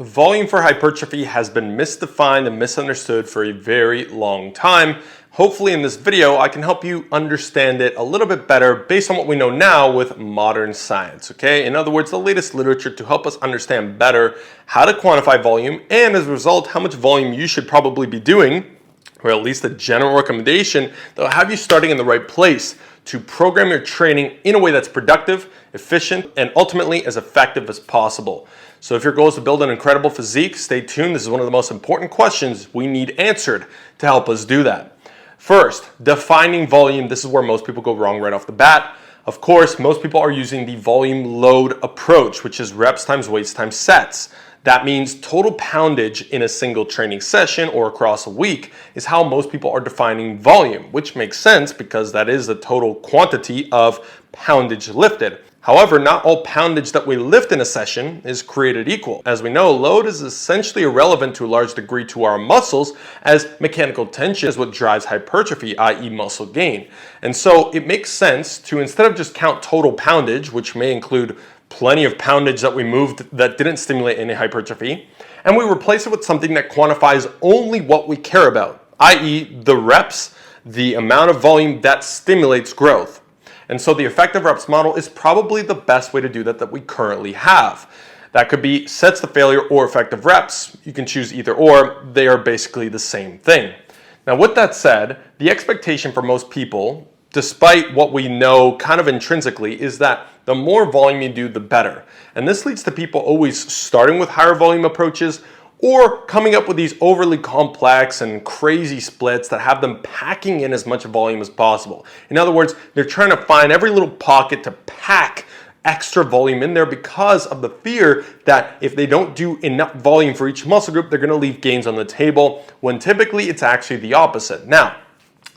Volume for hypertrophy has been misdefined and misunderstood for a very long time. Hopefully in this video, I can help you understand it a little bit better based on what we know now with modern science, okay? In other words, the latest literature to help us understand better how to quantify volume and as a result, how much volume you should probably be doing, or at least a general recommendation that will have you starting in the right place to program your training in a way that's productive, efficient, and ultimately as effective as possible. So if your goal is to build an incredible physique, stay tuned. This is one of the most important questions we need answered to help us do that. First, defining volume. This is where most people go wrong right off the bat. Of course, most people are using the volume load approach, which is reps times weights times sets. That means total poundage in a single training session or across a week is how most people are defining volume, which makes sense because that is the total quantity of poundage lifted. However, not all poundage that we lift in a session is created equal. As we know, load is essentially irrelevant to a large degree to our muscles, as mechanical tension is what drives hypertrophy, i.e. muscle gain. And so it makes sense to, instead of just count total poundage, which may include plenty of poundage that we moved that didn't stimulate any hypertrophy, and we replace it with something that quantifies only what we care about, i.e. the reps, the amount of volume that stimulates growth. And so the effective reps model is probably the best way to do that we currently have. That could be sets to failure or effective reps. You can choose either or. They are basically the same thing. Now with that said, the expectation for most people, despite what we know kind of intrinsically, is that the more volume you do, the better. And this leads to people always starting with higher volume approaches or coming up with these overly complex and crazy splits that have them packing in as much volume as possible. In other words, they're trying to find every little pocket to pack extra volume in there because of the fear that if they don't do enough volume for each muscle group, they're going to leave gains on the table, when typically it's actually the opposite. Now,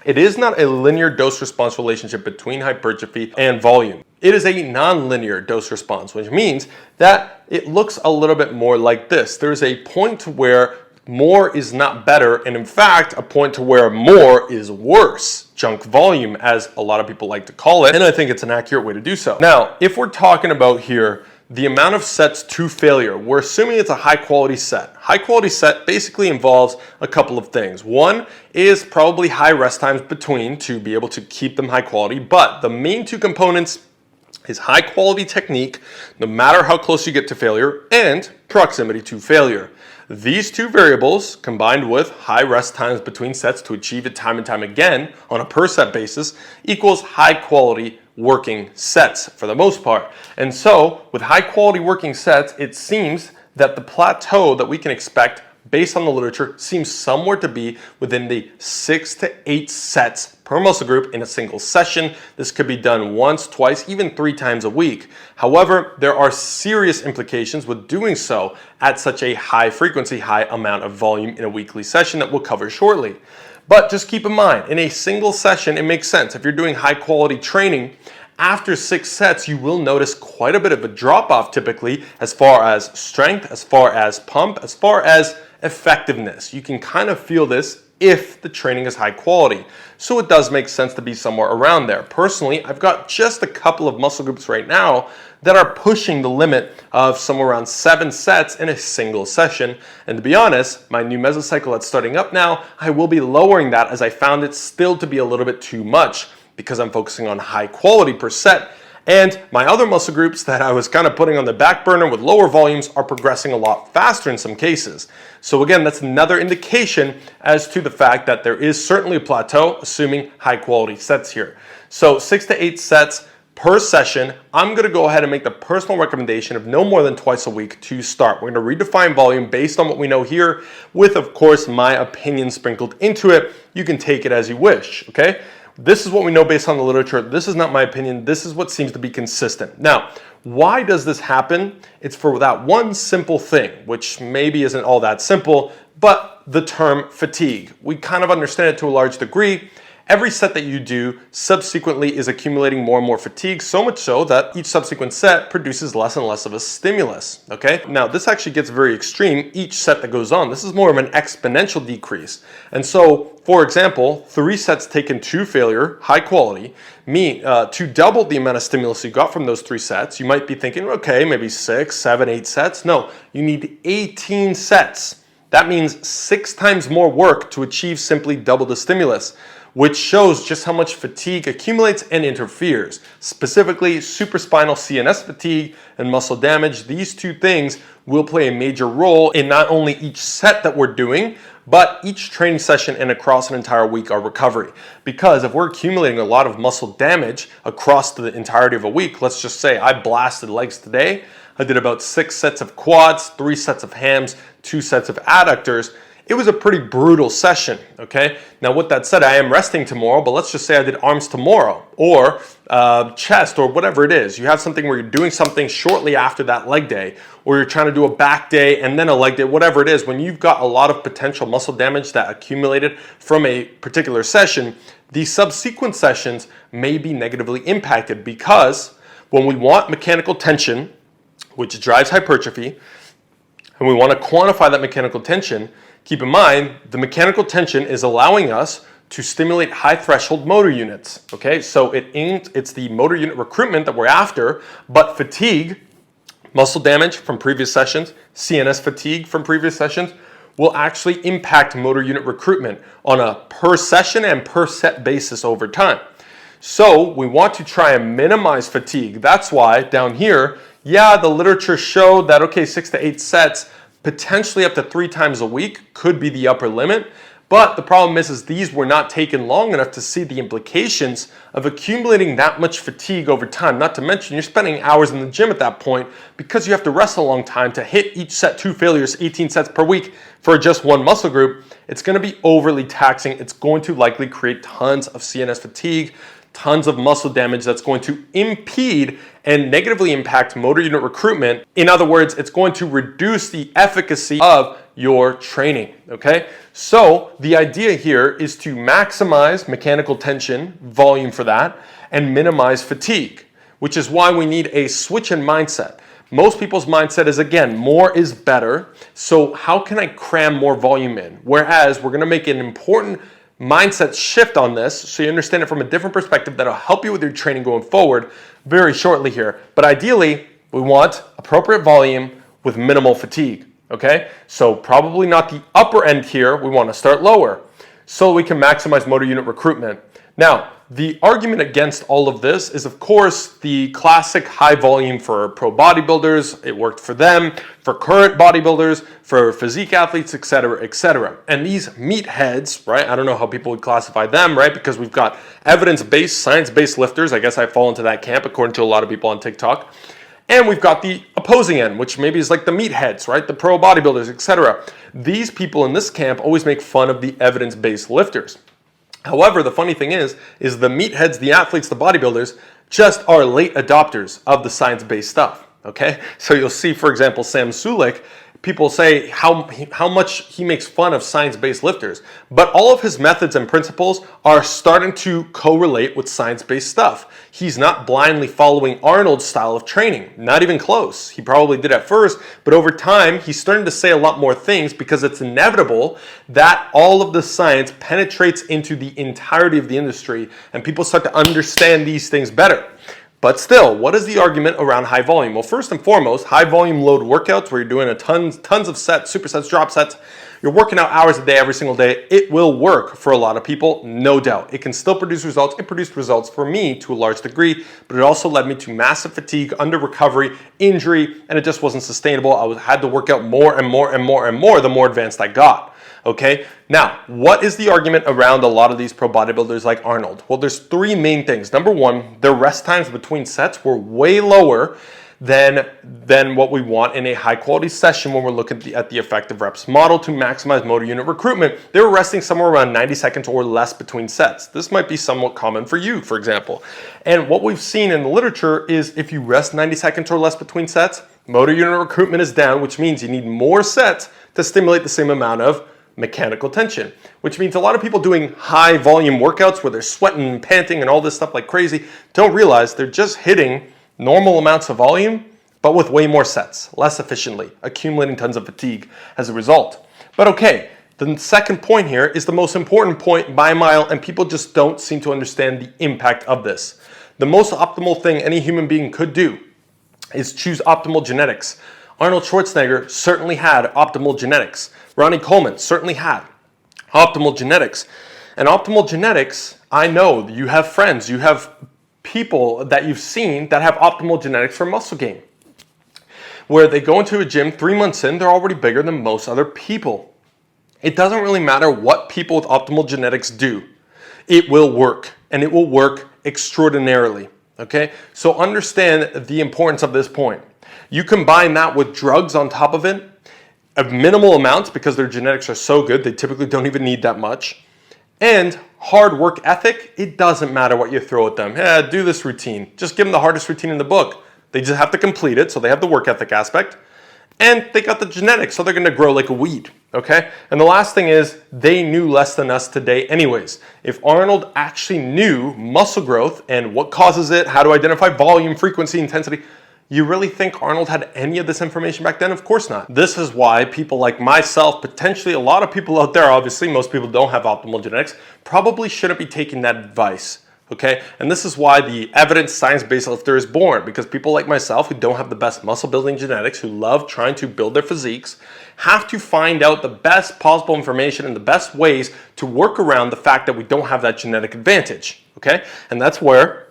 it is not a linear dose-response relationship between hypertrophy and volume. It is a non-linear dose-response, which means that it looks a little bit more like this. There's a point where more is not better, and in fact, a point to where more is worse. Junk volume, as a lot of people like to call it, and I think it's an accurate way to do so. Now, if we're talking about here the amount of sets to failure, we're assuming it's a high quality set. High quality set basically involves a couple of things. One is probably high rest times between to be able to keep them high quality, but the main two components is high quality technique, no matter how close you get to failure, and proximity to failure. These two variables, combined with high rest times between sets to achieve it time and time again on a per set basis, equals high quality working sets for the most part. And so with high quality working sets, it seems that the plateau that we can expect based on the literature seems somewhere to be within the 6 to 8 sets per muscle group in a single session. This could be done once, twice, even 3 times a week. However, there are serious implications with doing so at such a high frequency, high amount of volume in a weekly session that we'll cover shortly. But just keep in mind, in a single session, it makes sense. If you're doing high quality training, after 6 sets, you will notice quite a bit of a drop off typically as far as strength, as far as pump, as far as effectiveness. You can kind of feel this if the training is high quality. So it does make sense to be somewhere around there. Personally, I've got just a couple of muscle groups right now that are pushing the limit of somewhere around 7 sets in a single session. And to be honest, my new mesocycle that's starting up now, I will be lowering that as I found it still to be a little bit too much because I'm focusing on high quality per set. And my other muscle groups that I was kind of putting on the back burner with lower volumes are progressing a lot faster in some cases. So again, that's another indication as to the fact that there is certainly a plateau, assuming high quality sets here. So 6 to 8 sets per session. I'm going to go ahead and make the personal recommendation of no more than twice a week to start. We're going to redefine volume based on what we know here with, of course, my opinion sprinkled into it. You can take it as you wish, okay? This is what we know based on the literature. This is not my opinion. This is what seems to be consistent. Now, why does this happen? It's for that one simple thing, which maybe isn't all that simple, but the term fatigue. We kind of understand it to a large degree, every set that you do subsequently is accumulating more and more fatigue, so much so that each subsequent set produces less and less of a stimulus, okay? Now, this actually gets very extreme each set that goes on. This is more of an exponential decrease. And so, for example, 3 sets taken to failure, high quality, mean to double the amount of stimulus you got from those 3 sets, you might be thinking, okay, maybe 6, 7, 8 sets. No, you need 18 sets. That means 6 times more work to achieve simply double the stimulus, which shows just how much fatigue accumulates and interferes. Specifically, supraspinal CNS fatigue and muscle damage, these 2 things will play a major role in not only each set that we're doing, but each training session and across an entire week of recovery. Because if we're accumulating a lot of muscle damage across the entirety of a week, let's just say I blasted legs today, I did about 6 sets of quads, 3 sets of hams, 2 sets of adductors. It was a pretty brutal session, okay? Now with that said, I am resting tomorrow, but let's just say I did arms tomorrow or chest or whatever it is. You have something where you're doing something shortly after that leg day, or you're trying to do a back day and then a leg day, whatever it is. When you've got a lot of potential muscle damage that accumulated from a particular session, these subsequent sessions may be negatively impacted because when we want mechanical tension, which drives hypertrophy, and we want to quantify that mechanical tension, keep in mind, the mechanical tension is allowing us to stimulate high threshold motor units, okay? So it's the motor unit recruitment that we're after, but fatigue, muscle damage from previous sessions, CNS fatigue from previous sessions, will actually impact motor unit recruitment on a per session and per set basis over time. So we want to try and minimize fatigue. That's why down here, yeah, the literature showed that, okay, 6 to 8 sets, potentially up to 3 times a week could be the upper limit. But the problem is these were not taken long enough to see the implications of accumulating that much fatigue over time. Not to mention, you're spending hours in the gym at that point because you have to rest a long time to hit each set 2 failures, 18 sets per week for just one muscle group. It's going to be overly taxing. It's going to likely create tons of CNS fatigue, tons of muscle damage that's going to impede and negatively impact motor unit recruitment. In other words, it's going to reduce the efficacy of your training, okay? So the idea here is to maximize mechanical tension, volume for that, and minimize fatigue, which is why we need a switch in mindset. Most people's mindset is, again, more is better. So how can I cram more volume in? Whereas we're gonna make an important mindset shift on this so you understand it from a different perspective that'll help you with your training going forward very shortly here. But ideally, we want appropriate volume with minimal fatigue, okay? So probably not the upper end here. We want to start lower so we can maximize motor unit recruitment. Now, the argument against all of this is, of course, the classic high volume for pro bodybuilders. It worked for them, for current bodybuilders, for physique athletes, et cetera, et cetera. And these meatheads, right? I don't know how people would classify them, right? Because we've got evidence-based, science-based lifters. I guess I fall into that camp according to a lot of people on TikTok. And we've got the opposing end, which maybe is like the meatheads, right? The pro bodybuilders, et cetera. These people in this camp always make fun of the evidence-based lifters. However, the funny thing is the meatheads, the athletes, the bodybuilders, just are late adopters of the science-based stuff, okay? So you'll see, for example, Sam Sulek, people say how much he makes fun of science-based lifters, but all of his methods and principles are starting to correlate with science-based stuff. He's not blindly following Arnold's style of training, not even close. He probably did at first, but over time, he's starting to say a lot more things because it's inevitable that all of the science penetrates into the entirety of the industry and people start to understand these things better. But still, what is the argument around high volume? Well, first and foremost, high volume load workouts where you're doing tons of sets, supersets, drop sets. You're working out hours a day, every single day. It will work for a lot of people, no doubt. It can still produce results. It produced results for me to a large degree, but it also led me to massive fatigue, under recovery, injury, and it just wasn't sustainable. I had to work out more and more and more and more the more advanced I got. Okay, now what is the argument around a lot of these pro bodybuilders like Arnold? Well, there's 3 main things. Number one, their rest times between sets were way lower than what we want in a high quality session when we're looking at the effective reps model to maximize motor unit recruitment. They were resting somewhere around 90 seconds or less between sets. This might be somewhat common for you, for example. And what we've seen in the literature is if you rest 90 seconds or less between sets, motor unit recruitment is down, which means you need more sets to stimulate the same amount of mechanical tension, which means a lot of people doing high volume workouts where they're sweating and panting and all this stuff like crazy don't realize they're just hitting normal amounts of volume, but with way more sets, less efficiently, accumulating tons of fatigue as a result. But okay, the second point here is the most important point by a mile, and people just don't seem to understand the impact of this. The most optimal thing any human being could do is choose optimal genetics. Arnold Schwarzenegger certainly had optimal genetics. Ronnie Coleman certainly had optimal genetics. And optimal genetics, I know you have friends, you have people that you've seen that have optimal genetics for muscle gain, where they go into a gym 3 months in, they're already bigger than most other people. It doesn't really matter what people with optimal genetics do. It will work, and it will work extraordinarily, okay? So understand the importance of this point. You combine that with drugs on top of it, of minimal amounts because their genetics are so good, they typically don't even need that much, and hard work ethic. It doesn't matter what you throw at them. Yeah, do this routine. Just give them the hardest routine in the book. They just have to complete it, so they have the work ethic aspect, and they got the genetics, so they're gonna grow like a weed, okay? And the last thing is, they knew less than us today anyways. If Arnold actually knew muscle growth and what causes it, how to identify volume, frequency, intensity, you really think Arnold had any of this information back then? Of course not. This is why people like myself, potentially a lot of people out there, obviously most people don't have optimal genetics, probably shouldn't be taking that advice. Okay, and this is why the evidence science-based lifter is born, because people like myself who don't have the best muscle building genetics, who love trying to build their physiques, have to find out the best possible information and the best ways to work around the fact that we don't have that genetic advantage. Okay, and that's where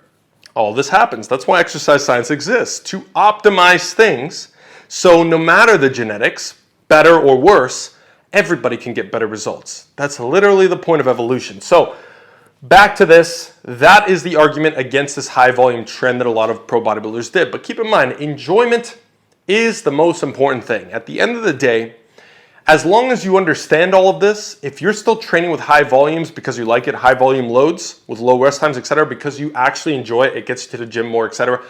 all this happens. That's why exercise science exists, to optimize things so no matter the genetics, better or worse, everybody can get better results. That's literally the point of evolution. So back to this, that is the argument against this high volume trend that a lot of pro bodybuilders did. But keep in mind, enjoyment is the most important thing. At the end of the day, as long as you understand all of this, if you're still training with high volumes because you like it, high volume loads with low rest times, etc., because you actually enjoy it, it gets you to the gym more, etc.,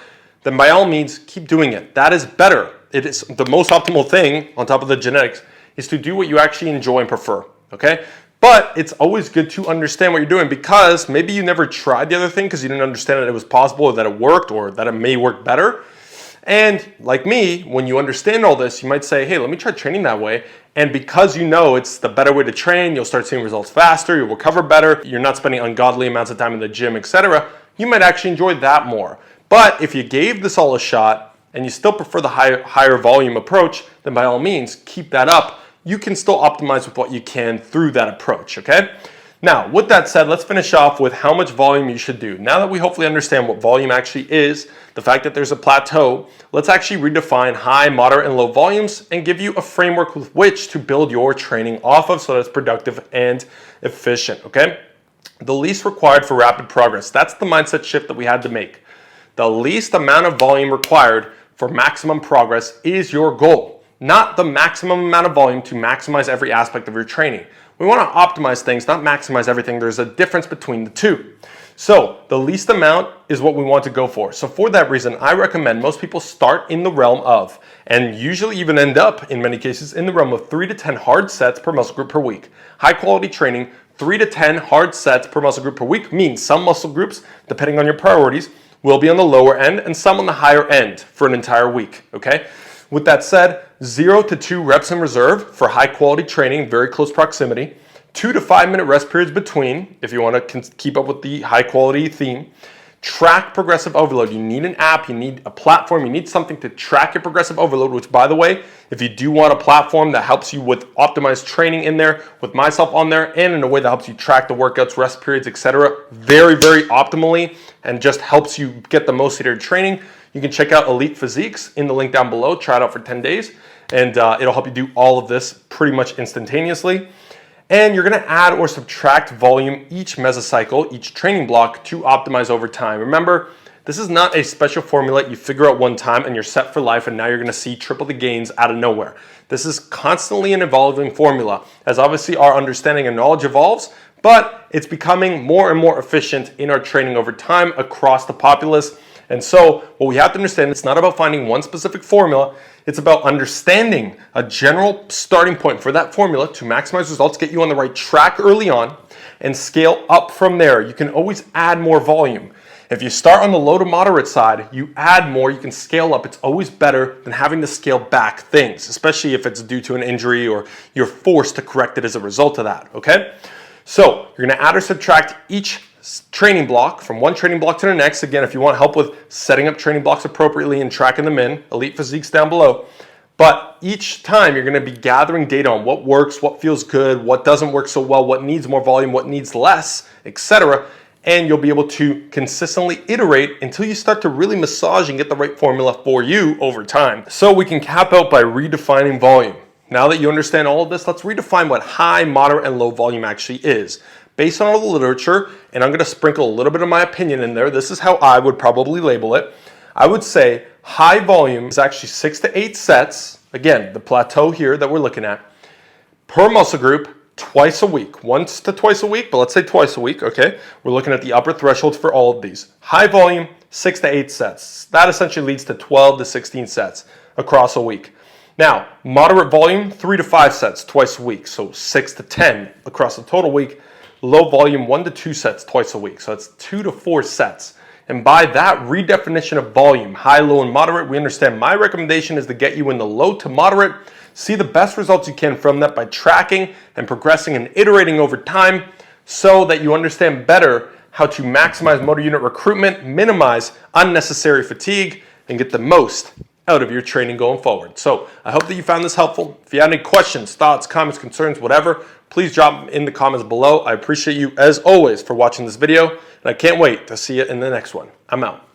then by all means, keep doing it. That is better. It is the most optimal thing on top of the genetics is to do what you actually enjoy and prefer, okay? But it's always good to understand what you're doing, because maybe you never tried the other thing because you didn't understand that it was possible or that it worked or that it may work better. And like me, when you understand all this, you might say, hey, let me try training that way. And because you know it's the better way to train, you'll start seeing results faster, you'll recover better, you're not spending ungodly amounts of time in the gym, etc., you might actually enjoy that more. But if you gave this all a shot and you still prefer the higher volume approach, then by all means, keep that up. You can still optimize with what you can through that approach, okay? Now, with that said, let's finish off with how much volume you should do. Now that we hopefully understand what volume actually is, the fact that there's a plateau, let's actually redefine high, moderate, and low volumes and give you a framework with which to build your training off of so that it's productive and efficient, okay? The least required for rapid progress. That's the mindset shift that we had to make. The least amount of volume required for maximum progress is your goal, not the maximum amount of volume to maximize every aspect of your training. We want to optimize things, not maximize everything. There's a difference between the two. So the least amount is what we want to go for. So for that reason, I recommend most people start in the realm of, and usually even end up in many cases in the realm of 3 to 10 hard sets per muscle group per week. High quality training, 3 to 10 hard sets per muscle group per week means some muscle groups, depending on your priorities, will be on the lower end and some on the higher end for an entire week, okay? With that said, 0 to 2 reps in reserve for high quality training, very close proximity, 2 to 5 minute rest periods between if you want to keep up with the high quality theme. Track progressive overload. You need an app, you need a platform, you need something to track your progressive overload, which by the way, if you do want a platform that helps you with optimized training in there, with myself on there, and in a way that helps you track the workouts, rest periods, etc., very, very optimally, and just helps you get the most out of your training, you can check out Elite Physiques in the link down below. Try it out for 10 days, and it'll help you do all of this pretty much instantaneously. And you're gonna add or subtract volume each mesocycle, each training block to optimize over time. Remember, this is not a special formula you figure out one time and you're set for life and now you're gonna see triple the gains out of nowhere. This is constantly an evolving formula, as obviously our understanding and knowledge evolves, but it's becoming more and more efficient in our training over time across the populace. And so what we have to understand, it's not about finding one specific formula. It's about understanding a general starting point for that formula to maximize results, get you on the right track early on, and scale up from there. You can always add more volume. If you start on the low to moderate side, you add more, you can scale up. It's always better than having to scale back things, especially if it's due to an injury or you're forced to correct it as a result of that, okay? So you're gonna add or subtract each training block from one training block to the next. Again, if you want help with setting up training blocks appropriately and tracking them in, Elite Physique's down below. But each time you're gonna be gathering data on what works, what feels good, what doesn't work so well, what needs more volume, what needs less, etc. And you'll be able to consistently iterate until you start to really massage and get the right formula for you over time. So we can cap out by redefining volume. Now that you understand all of this, let's redefine what high, moderate, and low volume actually is. Based on all the literature, and I'm going to sprinkle a little bit of my opinion in there, this is how I would probably label it. I would say high volume is actually 6 to 8 sets, again, the plateau here that we're looking at, per muscle group, twice a week, once to twice a week, but let's say twice a week, okay? We're looking at the upper thresholds for all of these. High volume, 6 to 8 sets. That essentially leads to 12 to 16 sets across a week. Now, moderate volume, 3 to 5 sets twice a week, so 6 to 10 across the total week. Low volume, 1 to 2 sets twice a week, so it's 2 to 4 sets. And by that redefinition of volume, high, low, and moderate, we understand my recommendation is to get you in the low to moderate. See the best results you can from that by tracking and progressing and iterating over time so that you understand better how to maximize motor unit recruitment, minimize unnecessary fatigue, and get the most out of your training going forward. So I hope that you found this helpful. If you have any questions, thoughts, comments, concerns, whatever, please drop them in the comments below. I appreciate you as always for watching this video, and I can't wait to see you in the next one. I'm out.